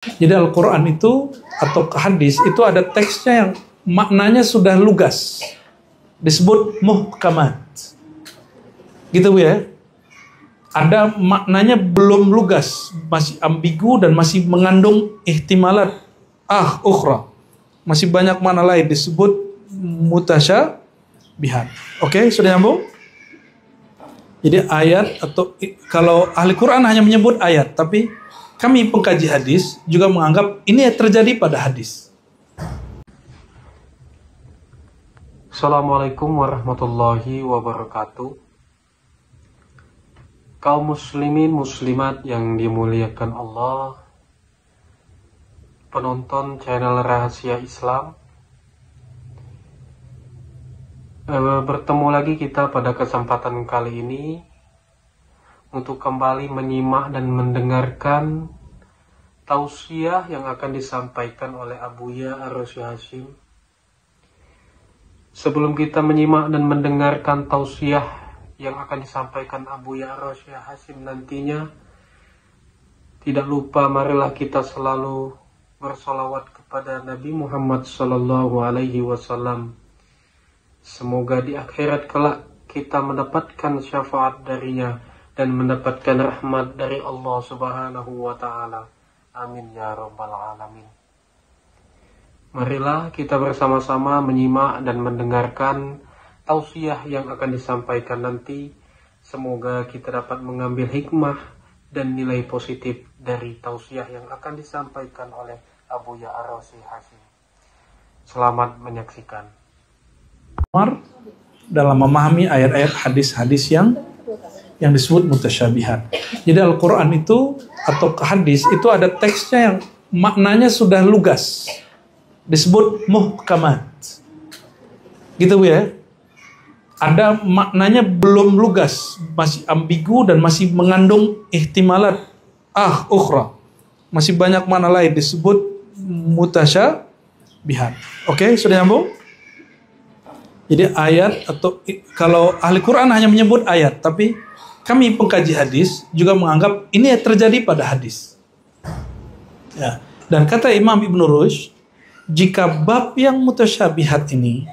Jadi Al-Quran itu atau hadis itu ada teksnya yang maknanya sudah lugas, disebut muhkamat, gitu ya. Ada maknanya belum lugas, masih ambigu dan masih mengandung ihtimalat ukhra, masih banyak makna lain, disebut mutasyabihat. Oke, sudah nyambung? Jadi ayat, atau kalau ahli Quran hanya menyebut ayat, tapi kami pengkaji hadis juga menganggap ini terjadi pada hadis. Assalamualaikum warahmatullahi wabarakatuh. Kaum muslimin muslimat yang dimuliakan Allah, penonton channel Rahasia Islam, bertemu lagi kita pada kesempatan kali ini untuk kembali menyimak dan mendengarkan tausiah yang akan disampaikan oleh Abuya Ar-Rasy Hasyim. Sebelum kita menyimak dan mendengarkan tausiah yang akan disampaikan Abuya Ar-Rasy Hasyim nantinya, tidak lupa marilah kita selalu bersolawat kepada Nabi Muhammad SAW. Semoga di akhirat kelak kita mendapatkan syafaat darinya dan mendapatkan rahmat dari Allah Subhanahu wa Ta'ala. Amin ya Rabbal Alamin. Marilah kita bersama-sama menyimak dan mendengarkan tausiah yang akan disampaikan nanti. Semoga kita dapat mengambil hikmah dan nilai positif dari tausiah yang akan disampaikan oleh Abuya Ar-Rasy Hasyim. Selamat menyaksikan. Dalam memahami ayat-ayat hadis-hadis yang disebut mutasyabihat. Jadi Al-Quran itu atau hadis itu ada teksnya yang maknanya sudah lugas, disebut muhkamat, gitu ya. Ada maknanya belum lugas, masih ambigu dan masih mengandung ihtimalat ukhra, masih banyak makna lain, disebut mutasyabihat. Oke, sudah nyambung? Jadi ayat, atau kalau ahli Quran hanya menyebut ayat, tapi kami pengkaji hadis juga menganggap ini terjadi pada hadis. Ya. Dan kata Imam Ibn Rushd, jika bab yang mutasyabihat ini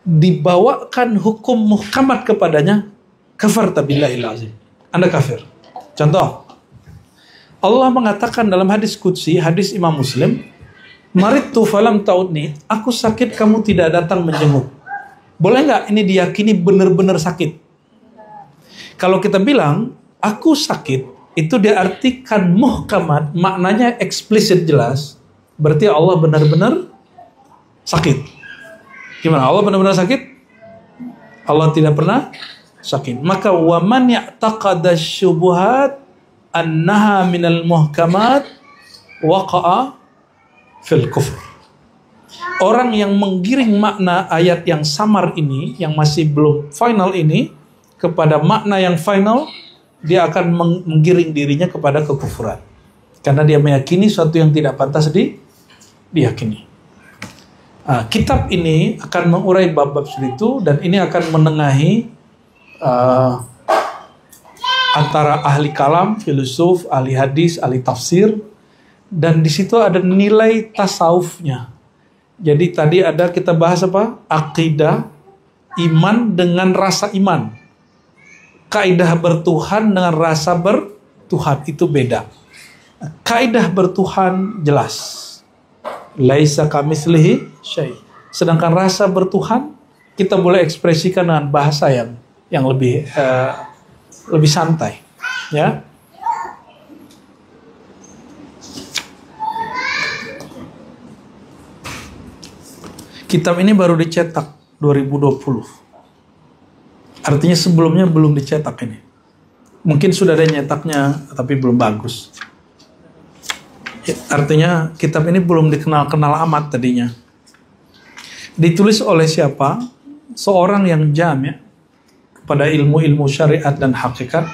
dibawakan hukum muhkamat kepadanya, kafarta billahil azim, Anda kafir. Contoh, Allah mengatakan dalam hadis qudsi, hadis Imam Muslim, maridtu falam ta'udni, aku sakit kamu tidak datang menjenguk. Boleh nggak ini diyakini benar-benar sakit? Kalau kita bilang aku sakit, itu diartikan muhkamat, maknanya eksplisit jelas, berarti Allah benar-benar sakit. Gimana? Allah benar-benar sakit? Allah tidak pernah sakit. Maka waman ya'taqada syubuhat annaha minal muhkamat waqa'a fil kufr. Orang yang menggiring makna ayat yang samar ini, yang masih belum final ini, kepada makna yang final, dia akan menggiring dirinya kepada kekufuran. Karena dia meyakini sesuatu yang tidak pantas diyakini. Kitab ini akan mengurai bab-bab seperti itu, dan ini akan menengahi antara ahli kalam, filosof, ahli hadis, ahli tafsir, dan di situ ada nilai tasawufnya. Jadi tadi ada kita bahas apa? Akidah, iman dengan rasa iman. Kaidah bertuhan dengan rasa bertuhan itu beda. Kaidah bertuhan jelas. Laisa kamitslihi syai'. Sedangkan rasa bertuhan kita boleh ekspresikan dengan bahasa yang lebih santai, ya. Kitab ini baru dicetak 2020. Artinya sebelumnya belum dicetak ini. Mungkin sudah ada nyetaknya, tapi belum bagus. Artinya kitab ini belum dikenal-kenal amat tadinya. Ditulis oleh siapa? Seorang yang jami' kepada ilmu-ilmu syariat dan hakikat.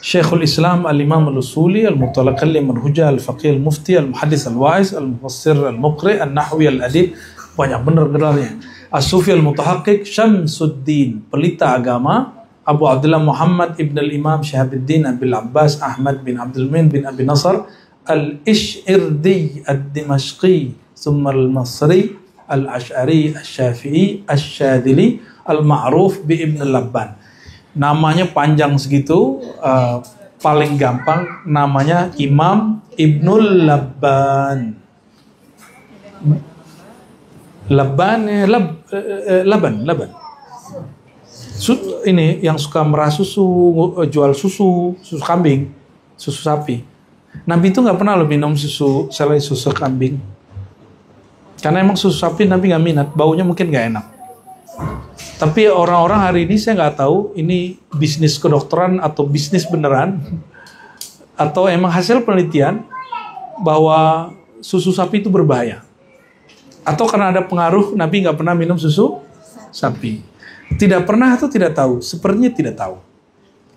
Syekhul Islam Al-Imam Al-Usuli, Al-Mutalakallim Al-Hujjah, Al-Faqih Al-Mufti, Al-Muhaddis Al-Wa'iz, Al-Mufassir Al-Muqri, Al-Nahwi Al-Adib. Banyak benar gelarnya. As-Sufi Al-Mutahaqqiq, Syamsuddin, pelita agama, Abu Abdullah Muhammad Ibn Al-Imam Syihabuddin Abil Abbas Ahmad bin Abdul Mu'min bin Abi Nasr al-Ish'irdi ad-Dimashqi, thumma al-Masri, al-Ash'ari, al-Syafi'i, al-Syadili, al-Ma'ruf bi Ibn Labban. Namanya panjang segitu, paling gampang namanya Imam Ibnul Labban. Laban. Ini yang suka merah susu, jual susu kambing, susu sapi. Nabi itu nggak pernah lo minum susu selain susu kambing, karena emang susu sapi Nabi nggak minat, baunya mungkin nggak enak. Tapi orang-orang hari ini saya nggak tahu ini bisnis kedokteran atau bisnis beneran, atau emang hasil penelitian bahwa susu sapi itu berbahaya, atau karena ada pengaruh Nabi nggak pernah minum susu sapi. Tidak pernah atau tidak tahu? Sepertinya tidak tahu.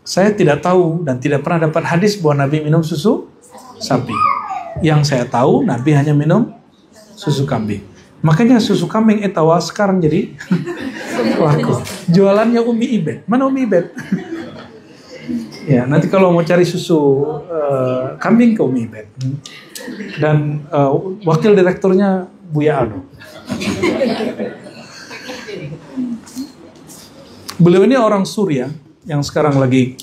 Saya tidak tahu dan tidak pernah dapat hadis bahwa Nabi minum susu sapi. Yang saya tahu Nabi hanya minum susu kambing. Makanya susu kambing etawa sekarang jadi laku. Jualannya Umi Ibet. Mana Umi Ibet? Ya, nanti kalau mau cari susu kambing ke Umi Ibet. Dan wakil direkturnya Buya Aldo. Beliau ini orang Suriah yang sekarang lagi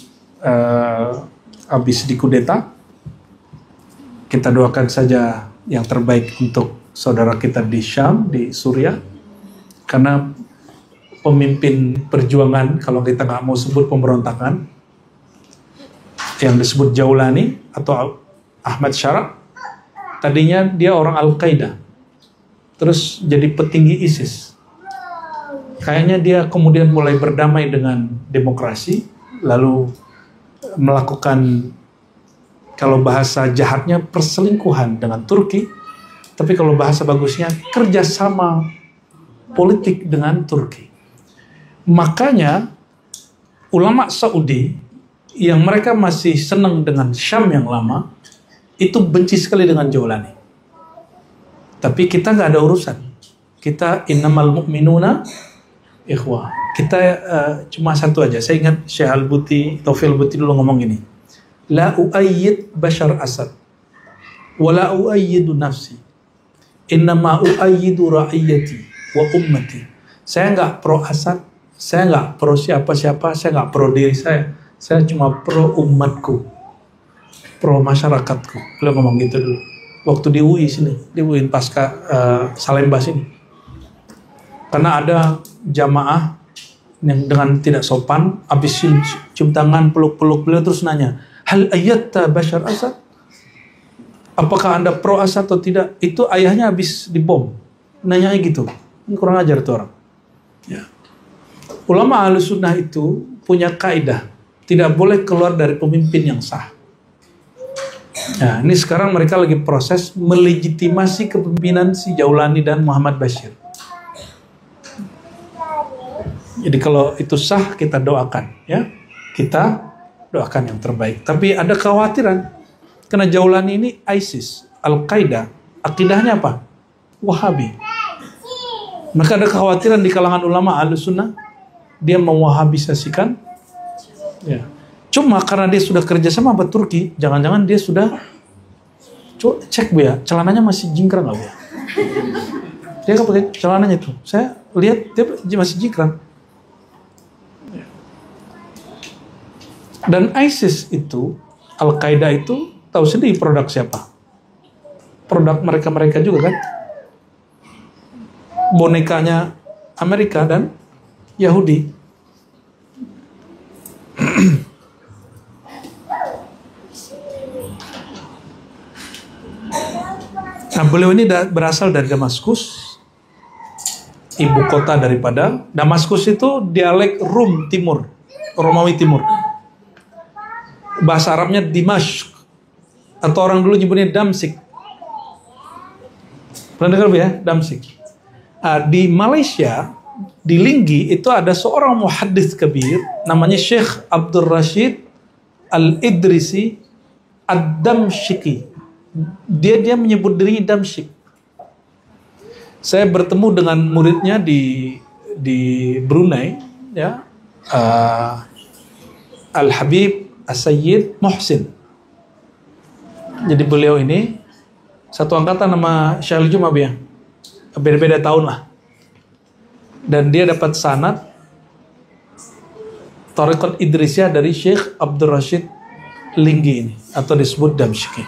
habis dikudeta. Kita doakan saja yang terbaik untuk saudara kita di Syam, di Suriah. Karena pemimpin perjuangan, kalau kita nggak mau sebut pemberontakan, yang disebut Jaulani atau Ahmad Syara, tadinya dia orang Al-Qaeda, terus jadi petinggi ISIS. Kayaknya dia kemudian mulai berdamai dengan demokrasi, lalu melakukan, kalau bahasa jahatnya, perselingkuhan dengan Turki, tapi kalau bahasa bagusnya, kerjasama politik dengan Turki. Makanya, ulama Saudi, yang mereka masih senang dengan Syam yang lama, itu benci sekali dengan Jaulani. Tapi kita nggak ada urusan. Kita innamal mu'minuna ikhwah. Kita cuma satu aja. Saya ingat Syekh Al-Buti, Taufil Al-Buti dulu ngomong gini. La uayyid Bashar Asad wa la uayyidu nafsi. Innama uayyidu ra'iyati wa ummati. Saya nggak pro Asad, saya nggak pro siapa-siapa, saya nggak pro diri saya. Saya cuma pro umatku, pro masyarakatku. Beliau ngomong gitu dulu. Waktu di UI sini, di UI pasca Salemba sini. Karena ada jamaah yang dengan tidak sopan, habis cium tangan, peluk-peluk beliau, terus nanya, hal ayatta Bashar Asad? Apakah Anda pro Asad atau tidak? Itu ayahnya habis dibom. Nanya gitu. Ini kurang ajar tuh orang. Ya. Ulama Ahlus Sunnah itu punya kaidah, tidak boleh keluar dari pemimpin yang sah. Nah, ini sekarang mereka lagi proses melegitimasi kepemimpinan si Jaulani dan Muhammad Bashir. Jadi kalau itu sah, kita doakan, ya. Kita doakan yang terbaik. Tapi ada kekhawatiran, karena Jaulani ini ISIS, Al-Qaeda, akidahnya apa? Wahabi. Maka ada kekhawatiran di kalangan ulama Ahlus Sunnah, dia mewahabisasikan. Ya. Cuma karena dia sudah kerja sama sama Turki, jangan-jangan dia sudah, cek Bu ya, celananya masih jingkrang nggak Bu ya? Dia kan pakai celananya itu, saya lihat dia masih jingkrang. Dan ISIS itu, Al-Qaeda itu, tahu sendiri produk siapa? Produk mereka-mereka juga kan? Bonekanya Amerika dan Yahudi. Nah, beliau ini berasal dari Damaskus, ibu kota daripada Damaskus itu dialek Rum Timur, Romawi Timur. Bahasa Arabnya Dimashq, atau orang dulu nyebutnya Damsyik. Pernah dengar ya, Damsyik? Di Malaysia, di Linggi itu ada seorang muhaddits kabir, namanya Syekh Abdul Rashid Al-Idrisi Ad-Damsyiki. Dia menyebut dirinya Damsyik. Saya bertemu dengan muridnya di Brunei, ya, Al-Habib As-Sayyid Muhsin. Jadi beliau ini satu angkatan sama Syaikhul Jumab ya. Beda-beda tahun lah. Dan dia dapat sanad Thariqat Idrisiyah dari Syekh Abdul Rashid Linggi ini, atau disebut Damsyiki.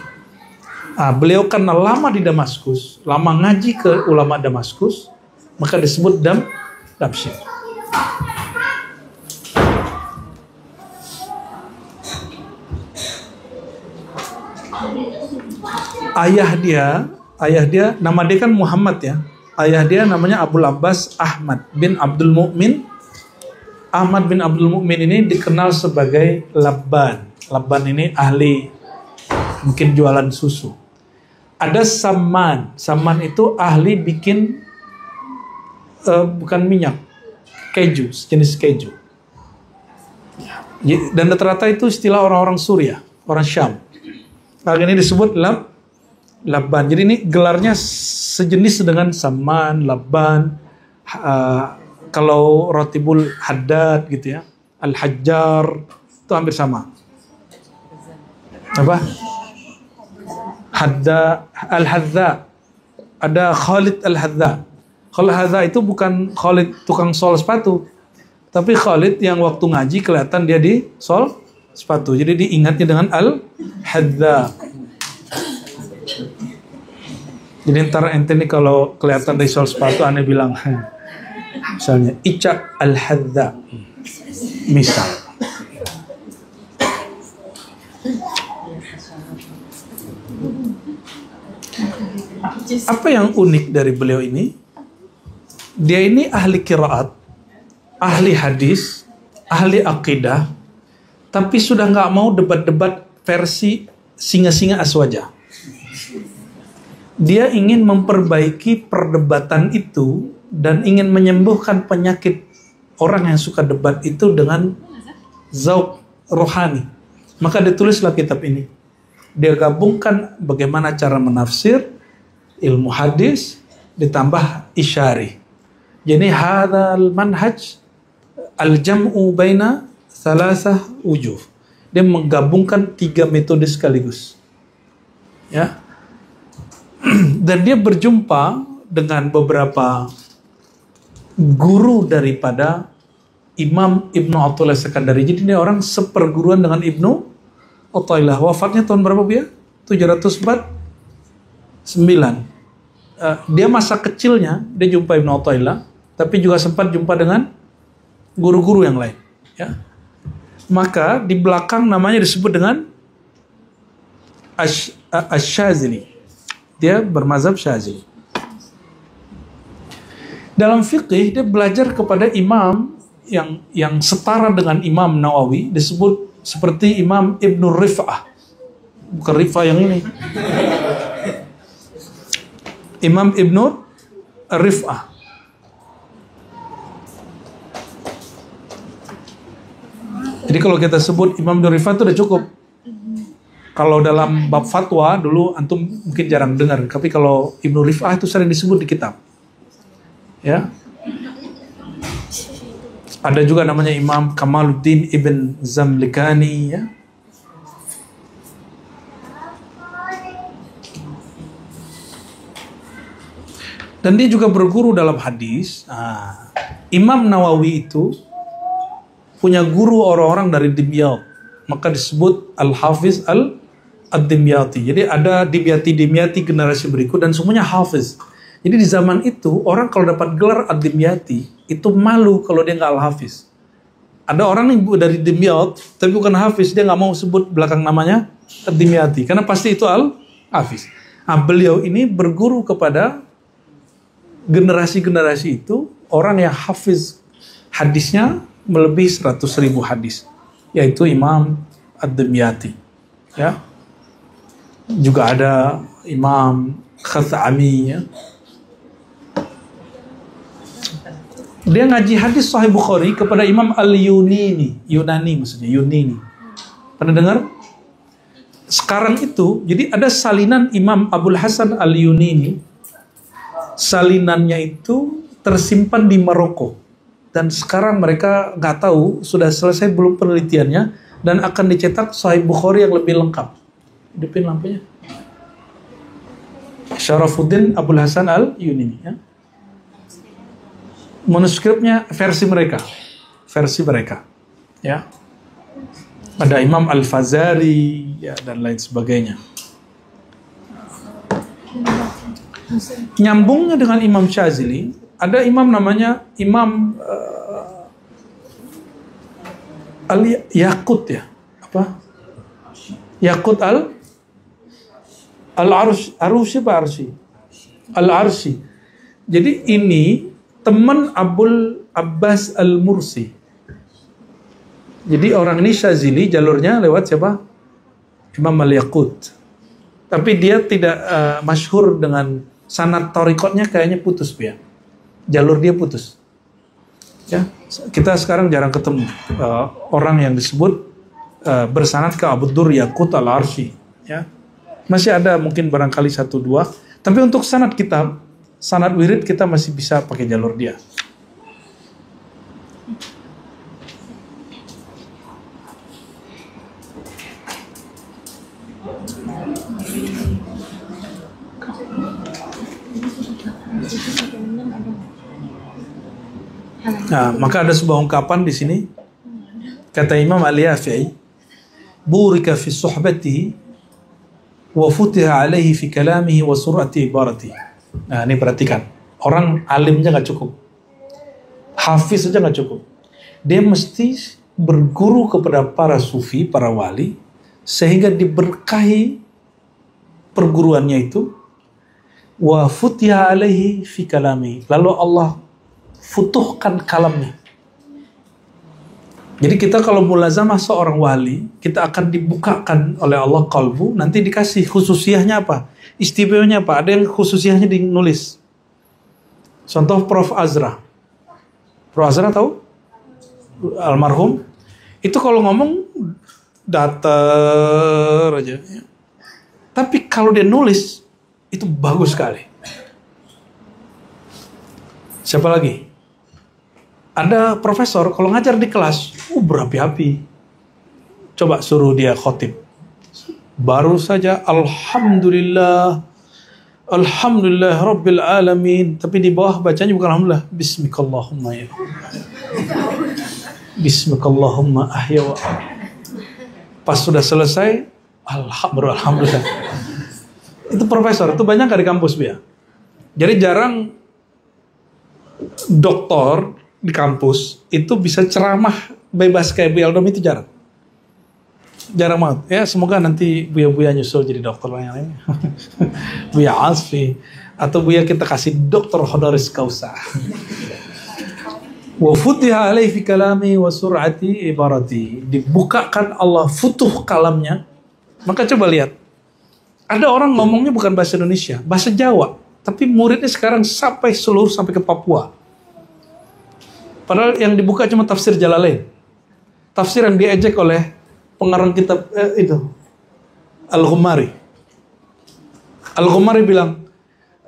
Beliau karena lama di Damaskus, lama ngaji ke ulama Damaskus, maka disebut Damsyik. Ayah dia nama dia kan Muhammad ya. Ayah dia namanya Abul Abbas Ahmad bin Abdul Mu'min. Ahmad bin Abdul Mu'min ini dikenal sebagai Labban. Labban ini ahli mungkin jualan susu. Ada Saman. Saman itu ahli bikin bukan minyak, keju, jenis keju. Dan rata-rata itu istilah orang-orang Suriah, orang Syam. Ini disebut Labban. Jadi ini gelarnya sejenis dengan Saman, Labban. Kalau Rotibul Haddad gitu ya, Al-Hajjar itu hampir sama. Apa? Al-Hadza. Ada Khalid Al-Hadza. Khalid Al-Hadza itu bukan Khalid tukang sol sepatu, tapi Khalid yang waktu ngaji kelihatan dia di sol sepatu. Jadi diingatnya dengan Al-Hadza. Jadi ntar ente nih kalau kelihatan dari sol sepatu aneh bilang misalnya Ica Al-Hadza. Misal. Apa yang unik dari beliau ini? Dia ini ahli qiraat, ahli hadis, ahli akidah, tapi sudah nggak mau debat-debat versi singa-singa aswaja. Dia ingin memperbaiki perdebatan itu dan ingin menyembuhkan penyakit orang yang suka debat itu dengan zauq rohani. Maka ditulislah kitab ini. Dia gabungkan bagaimana cara menafsir ilmu hadis ditambah isyari. Jadi hadzal manhaj al-jam'u baina thalathah wujuh. Dia menggabungkan 3 metode sekaligus. Ya. Dan dia berjumpa dengan beberapa guru daripada Imam Ibnu Athaillah Sekandari. Jadi dia orang seperguruan dengan Ibnu Athaillah. Wafatnya tahun berapa ya? 709. Dia masa kecilnya dia jumpa Ibnu Athaillah, tapi juga sempat jumpa dengan guru-guru yang lain. Ya. Maka di belakang namanya disebut dengan Asy-Syadzili. Dia bermazhab Syadzili. Dalam fikih dia belajar kepada imam yang setara dengan Imam Nawawi, disebut seperti Imam Ibnu Rif'ah. Bukan Rif'ah yang ini. Imam Ibnu Rif'ah. Jadi kalau kita sebut Imam Ibnu Rif'ah itu udah cukup. Kalau dalam bab fatwa dulu antum mungkin jarang dengar, tapi kalau Ibnu Rif'ah itu sering disebut di kitab. Ya. Ada juga namanya Imam Kamaluddin Ibn Zamlikani ya. Dan dia juga berguru dalam hadis. Imam Nawawi itu punya guru orang-orang dari Dimyat, maka disebut Al-Hafiz Ad-Dimyati. Jadi ada Dimyati generasi berikut dan semuanya Hafiz. Jadi di zaman itu orang kalau dapat gelar Ad-Dimyati itu malu kalau dia nggak Al-Hafiz. Ada orang nih dari Dimyat tapi bukan Hafiz, dia nggak mau sebut belakang namanya Ad-Dimyati karena pasti itu Al-Hafiz. Beliau ini berguru kepada generasi-generasi itu orang yang hafiz hadisnya melebihi 100.000 hadis, yaitu Imam Ad-Dimyati. Ya. Juga ada Imam Khathami ya. Dia ngaji hadis Sahih Bukhari kepada Imam Al-Yunani, Yunani maksudnya, Yunani. Pernah dengar? Sekarang itu, jadi ada salinan Imam Abul Hasan Al-Yunani. Salinannya itu tersimpan di Maroko. Dan sekarang mereka nggak tahu sudah selesai belum penelitiannya dan akan dicetak Sahih Bukhari yang lebih lengkap. Hidupin lampunya. Syarafuddin Abul Hasan Al-Yunani, ya. Manuskripnya versi mereka, ya. Ada Imam Al-Fazari, ya, dan lain sebagainya. Nyambungnya dengan Imam Syazili, ada imam namanya Imam Al-Yaqut, ya, apa? Yaqut Al-Arshi. Jadi ini teman Abul Abbas Al-Mursi. Jadi orang ini Syazili, jalurnya lewat siapa? Imam Al-Yaqut. Tapi dia tidak masyhur dengan sanad torikotnya, kayaknya putus ya. Jalur dia putus. Ya, kita sekarang jarang ketemu orang yang disebut bersanad ke Abu Dur Yaqut Al-Arshi. Ya, masih ada mungkin barangkali 1-2. Tapi untuk sanad kitab, sanad wirid kita masih bisa pakai jalur dia. Nah, maka ada sebuah ungkapan di sini, kata Imam Al-Yafi'i, burika fi suhbatihi wa futiha alaihi fi kalamihi wa sur'ati ibaratihi. Nah, ini perhatikan, orang alimnya gak cukup, hafiz saja gak cukup, dia mesti berguru kepada para sufi, para wali, sehingga diberkahi perguruannya itu. Wa futiha alaihi fi kalamihi, lalu Allah futuhkan kalamnya. Jadi kita kalau mulazamah seorang wali, kita akan dibukakan oleh Allah kalbu, nanti dikasih khususiyahnya apa, istimewanya apa. Ada yang khususiyahnya dinulis. Contoh Prof. Azra. Prof. Azra tahu? Almarhum. Itu kalau ngomong datar aja. Tapi kalau dia nulis, itu bagus sekali. Siapa lagi? Ada profesor kalau ngajar di kelas, berapi-api. Coba suruh dia khotib. Baru saja Alhamdulillah Rabbil Alamin. Tapi di bawah bacanya bukan Alhamdulillah, Bismikallahumma ya. Bismikallahumma ahya wa. Pas sudah selesai, Alhamdulillah. Itu profesor, itu banyak di kampus dia. Jadi jarang doktor di kampus itu bisa ceramah bebas kayak Bu Eldom, itu jarang banget. Ya semoga nanti Buya nyusul jadi dokter yang lain. Buya Asfi atau Buya kita kasih dokter honoris causa. Wa futiha alaihi fi kalami wa sur'ati ibarati, dibukakan Allah futuh kalamnya. Maka coba lihat, ada orang ngomongnya bukan bahasa Indonesia, bahasa Jawa, tapi muridnya sekarang sampai ke Papua. Padahal yang dibuka cuma tafsir Jalalain. Tafsir yang diejek oleh pengarang kitab itu Al-Ghumari. Al-Ghumari bilang,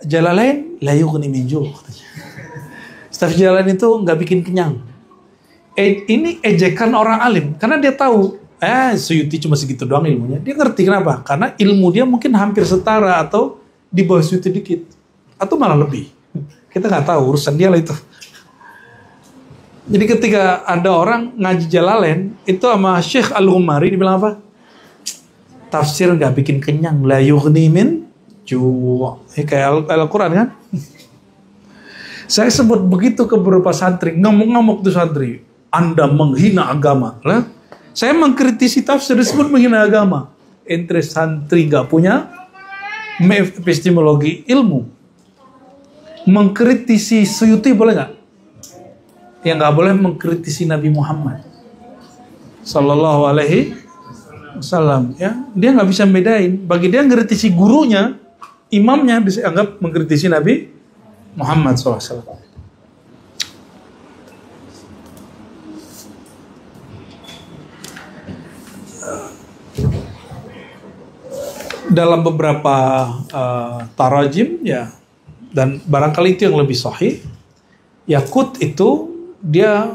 Jalalain la yughni min ju'. Tafsir Jalalain itu nggak bikin kenyang. Ini ejekan orang alim, karena dia tahu Suyuti cuma segitu doang ilmunya. Dia ngerti kenapa? Karena ilmu dia mungkin hampir setara atau di bawah Suyuti dikit, atau malah lebih. Kita nggak tahu, urusan dia lah itu. Jadi ketika ada orang ngaji Jalalain itu sama Syekh Al-Ghumari, dibilang apa? Tafsir nggak bikin kenyang, la yughni min ju'. Kayak Al-Quran kan? Saya sebut begitu ke beberapa santri, ngamuk-ngamuk tuh santri. Anda menghina agama. Lah, saya mengkritisi tafsir disebut menghina agama. Ente santri nggak punya epistemologi ilmu. Mengkritisi Suyuti boleh nggak? Yang nggak boleh mengkritisi Nabi Muhammad Sallallahu Alaihi Wasallam. Ya, dia nggak bisa bedain. Bagi dia mengkritisi gurunya, imamnya bisa anggap mengkritisi Nabi Muhammad SAW. Dalam beberapa tarajim ya, dan barangkali itu yang lebih sahih, Yaqut itu dia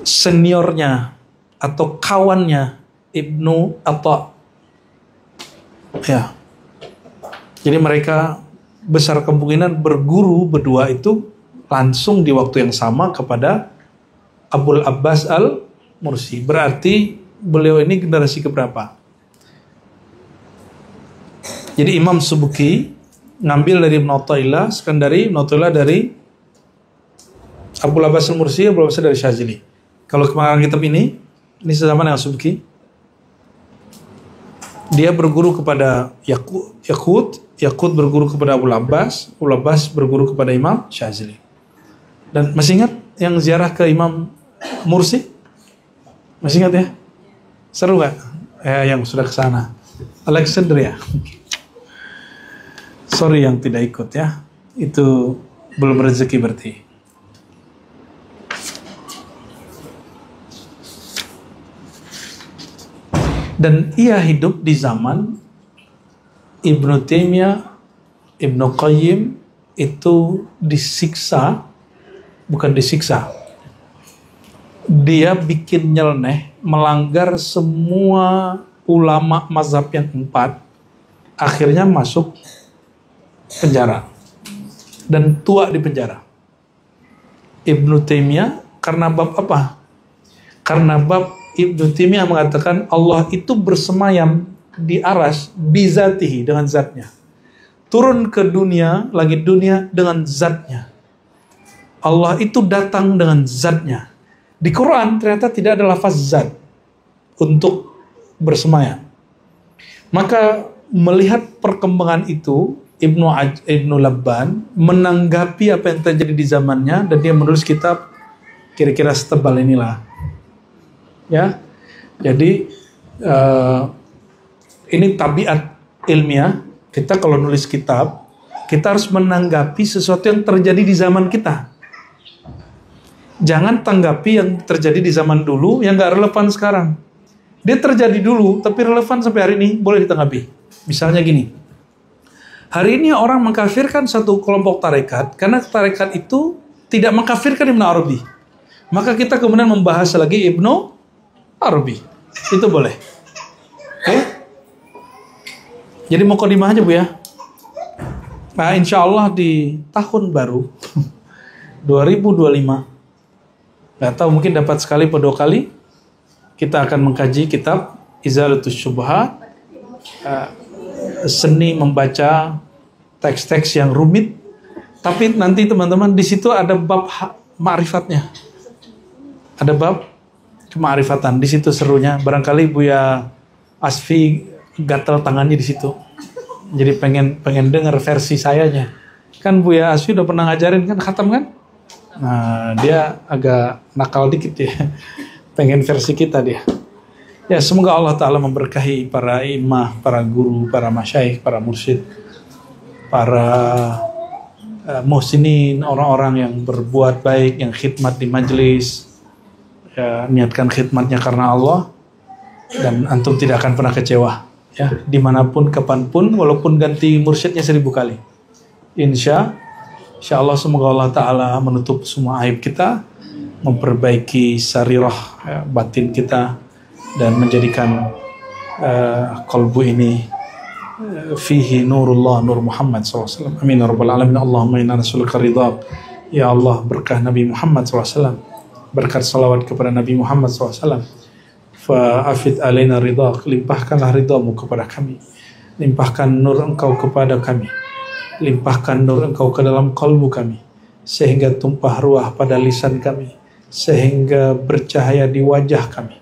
seniornya atau kawannya Ibnu Atta Ya. Jadi mereka besar kemungkinan berguru berdua itu langsung di waktu yang sama kepada Abul Abbas Al-Mursi. Berarti beliau ini generasi keberapa? Jadi Imam Subuki ngambil dari Ibn Athaillah, Skandari, Ibn Athaillah dari Abul Abbas Al-Mursi, Abul Abbas dari Syazili. Kalau kemarin kitab ini sezaman dengan Subuki. Dia berguru kepada Yaqut berguru kepada Abul Abbas berguru kepada Imam Syazili. Dan masih ingat yang ziarah ke Imam Mursi? Masih ingat ya? Seru gak? Yang sudah ke sana. Alexandria. Sorry yang tidak ikut ya. Itu belum rezeki berarti. Dan ia hidup di zaman Ibnu Taimiyah, Ibnu Qayyim itu disiksa, bukan disiksa. Dia bikin nyeleneh, melanggar semua ulama mazhab yang 4, akhirnya masuk penjara dan tua di penjara. Ibnu Taimiyah karena bab apa? Karena bab Ibnu Taimiyah mengatakan Allah itu bersemayam di aras bizatihi, dengan zatnya. Turun ke dunia, langit dunia dengan zatnya. Allah itu datang dengan zatnya. Di Quran ternyata tidak ada lafaz zat untuk bersemayam. Maka melihat perkembangan itu, Ibnu Labban menanggapi apa yang terjadi di zamannya dan dia menulis kitab kira-kira setebal inilah. Ya, jadi ini tabiat ilmiah. Kita kalau nulis kitab, kita harus menanggapi sesuatu yang terjadi di zaman kita. Jangan tanggapi yang terjadi di zaman dulu yang gak relevan sekarang. Dia terjadi dulu, tapi relevan sampai hari ini, boleh ditanggapi. Misalnya gini, hari ini orang mengkafirkan satu kelompok tarekat karena tarekat itu tidak mengkafirkan Ibnu Arabi. Maka kita kemudian membahas lagi Ibnu Arabi. Itu boleh. Oke? Jadi mukadimah aja Bu ya. Nah, insya Allah di tahun baru 2025, nggak tahu mungkin dapat sekali atau 2 kali, kita akan mengkaji kitab Izalatus Syubhat, seni membaca teks-teks yang rumit, tapi nanti teman-teman di situ ada bab ma'rifatnya, ada bab kema'rifatan. Di situ serunya. Barangkali Buya Asfi gatal tangannya di situ. Jadi pengen dengar versi sayanya. Kan Buya Asfi udah pernah ngajarin kan, khatam kan? Nah, dia agak nakal dikit ya. Pengen versi kita dia. Ya, semoga Allah Ta'ala memberkahi para imam, para guru, para masyayikh, para mursyid, para muhsinin, orang-orang yang berbuat baik, yang khidmat di majelis, ya, niatkan khidmatnya karena Allah, dan antum tidak akan pernah kecewa ya, dimanapun, kapanpun, walaupun ganti mursyidnya 1000 kali. Insya Allah semoga Allah Ta'ala menutup semua aib kita, memperbaiki sarirah ya, batin kita, dan menjadikan qalbu ini fihi nurullah, nur Muhammad SAW. Amin ya rabbal alamin. Allahumma inna nas'aluka ridhak. Ya Allah, berkah Nabi Muhammad SAW, berkat salawat kepada Nabi Muhammad SAW. Fa'afid alaina ridhak, limpahkanlah ridhamu kepada kami, limpahkan nur engkau kepada kami, limpahkan nur engkau ke dalam kalbu kami, sehingga tumpah ruah pada lisan kami, sehingga bercahaya di wajah kami,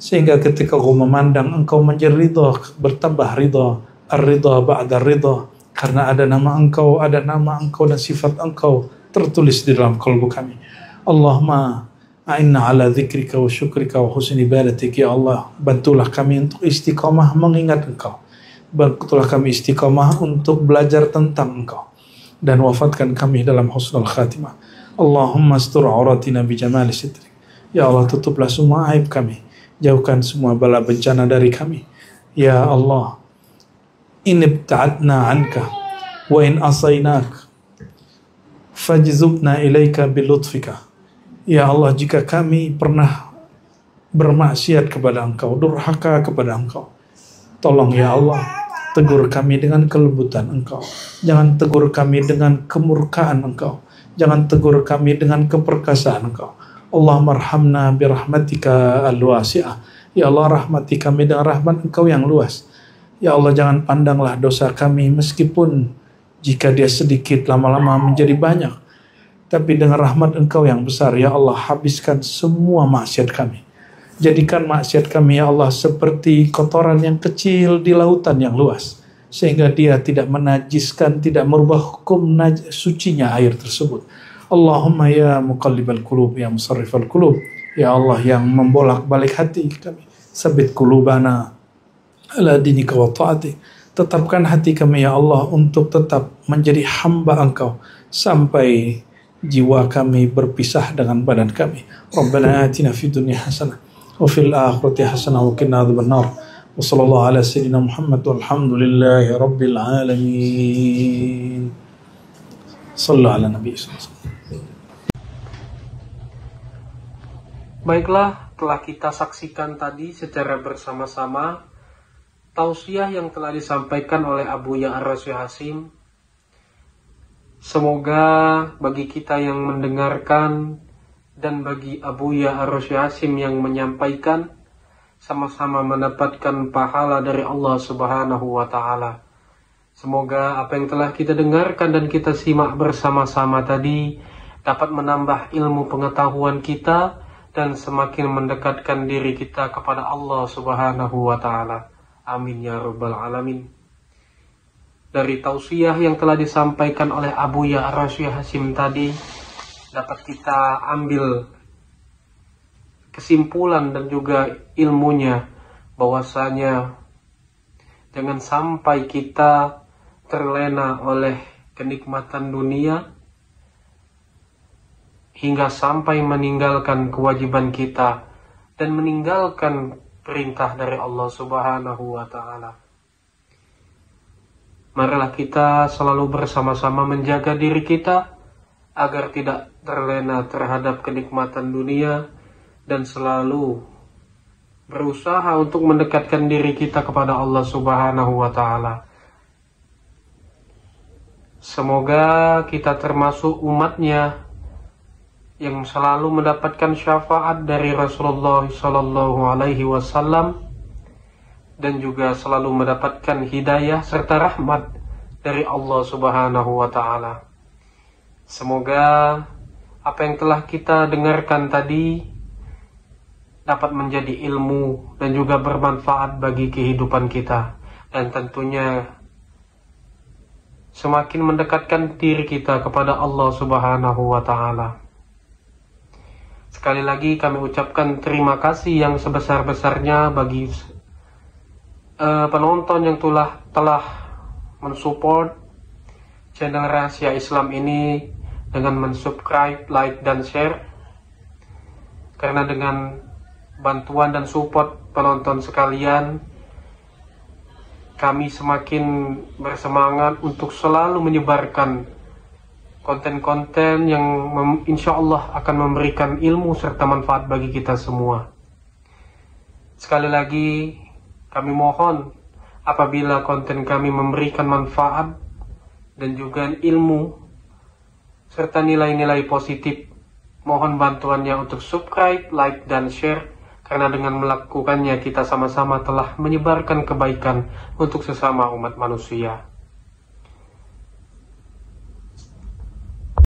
sehingga ketika kau memandang engkau menjadi ridha, bertambah ridha, ar-ridha ba'da ridha, karena ada nama engkau dan sifat engkau tertulis di dalam kalbu kami. Allahumma a'inna ala dzikrika wa syukrika wa husni ibadatik. Ya Allah, bantulah kami untuk istiqamah mengingat engkau, bantulah kami istiqamah untuk belajar tentang engkau, dan wafatkan kami dalam husnul khatimah. Allahumma astur auratina bi jamali sitrik. Ya Allah, tutuplah semua aib kami, jauhkan semua bala bencana dari kami. Ya Allah, in ibta'adna anka wa in asainak fajzubna ilaika bilutfika. Ya Allah, jika kami pernah bermaksiat kepada engkau, durhaka kepada engkau, tolong ya Allah, tegur kami dengan kelembutan Engkau. Jangan tegur kami dengan kemurkaan Engkau. Jangan tegur kami dengan keperkasaan Engkau. Allahumma arhamna birahmatika al-wasi'ah. Ya Allah, rahmati kami dengan rahmat Engkau yang luas. Ya Allah, jangan pandanglah dosa kami meskipun jika dia sedikit lama-lama menjadi banyak. Tapi dengan rahmat Engkau yang besar, ya Allah, habiskan semua maksiat kami. Jadikan maksiat kami, ya Allah, seperti kotoran yang kecil di lautan yang luas. Sehingga dia tidak menajiskan, tidak merubah hukum sucinya air tersebut. Allahumma ya muqallibal qulub, ya musarrifal qulub. Ya Allah yang membolak-balik hati kami. Sabit qulubana ala dinika wa ta'atik. Tetapkan hati kami, ya Allah, untuk tetap menjadi hamba Engkau. Sampai jiwa kami berpisah dengan badan kami. Rabbana atina fid dunya hasanah wa fil akhirati hasanah wa qina adzabannar. Wa sallallahu ala sayyidina Muhammad walhamdulillahi rabbil alamin. Sallallahu ala nabi sallallahu alaihi wasallam. Baiklah, telah kita saksikan tadi secara bersama-sama tausiah yang telah disampaikan oleh Abu Ya'ra Syekh Hasim. Semoga bagi kita yang mendengarkan dan bagi Abu Ya'ra Syekh Hasim yang menyampaikan sama-sama mendapatkan pahala dari Allah Subhanahu wa taala. Semoga apa yang telah kita dengarkan dan kita simak bersama-sama tadi dapat menambah ilmu pengetahuan kita dan semakin mendekatkan diri kita kepada Allah Subhanahu wa taala. Amin ya rabbal alamin. Dari tausiah yang telah disampaikan oleh Abu Ya'ra Syekh Hasim tadi dapat kita ambil kesimpulan dan juga ilmunya bahwasanya jangan sampai kita terlena oleh kenikmatan dunia hingga sampai meninggalkan kewajiban kita dan meninggalkan perintah dari Allah Subhanahu wa taala. Marilah kita selalu bersama-sama menjaga diri kita agar tidak terlena terhadap kenikmatan dunia dan selalu berusaha untuk mendekatkan diri kita kepada Allah Subhanahu wa taala. Semoga kita termasuk umatnya yang selalu mendapatkan syafaat dari Rasulullah Sallallahu Alaihi Wasallam dan juga selalu mendapatkan hidayah serta rahmat dari Allah Subhanahu Wa Taala. Semoga apa yang telah kita dengarkan tadi dapat menjadi ilmu dan juga bermanfaat bagi kehidupan kita dan tentunya semakin mendekatkan diri kita kepada Allah Subhanahu Wa Taala. Sekali lagi kami ucapkan terima kasih yang sebesar-besarnya bagi penonton yang telah mensupport channel Rahasia Islam ini dengan mensubscribe, like, dan share. Karena dengan bantuan dan support penonton sekalian, kami semakin bersemangat untuk selalu menyebarkan konten-konten yang insya Allah akan memberikan ilmu serta manfaat bagi kita semua. Sekali lagi kami mohon apabila konten kami memberikan manfaat dan juga ilmu serta nilai-nilai positif, mohon bantuannya untuk subscribe, like, dan share. Karena dengan melakukannya kita sama-sama telah menyebarkan kebaikan untuk sesama umat manusia.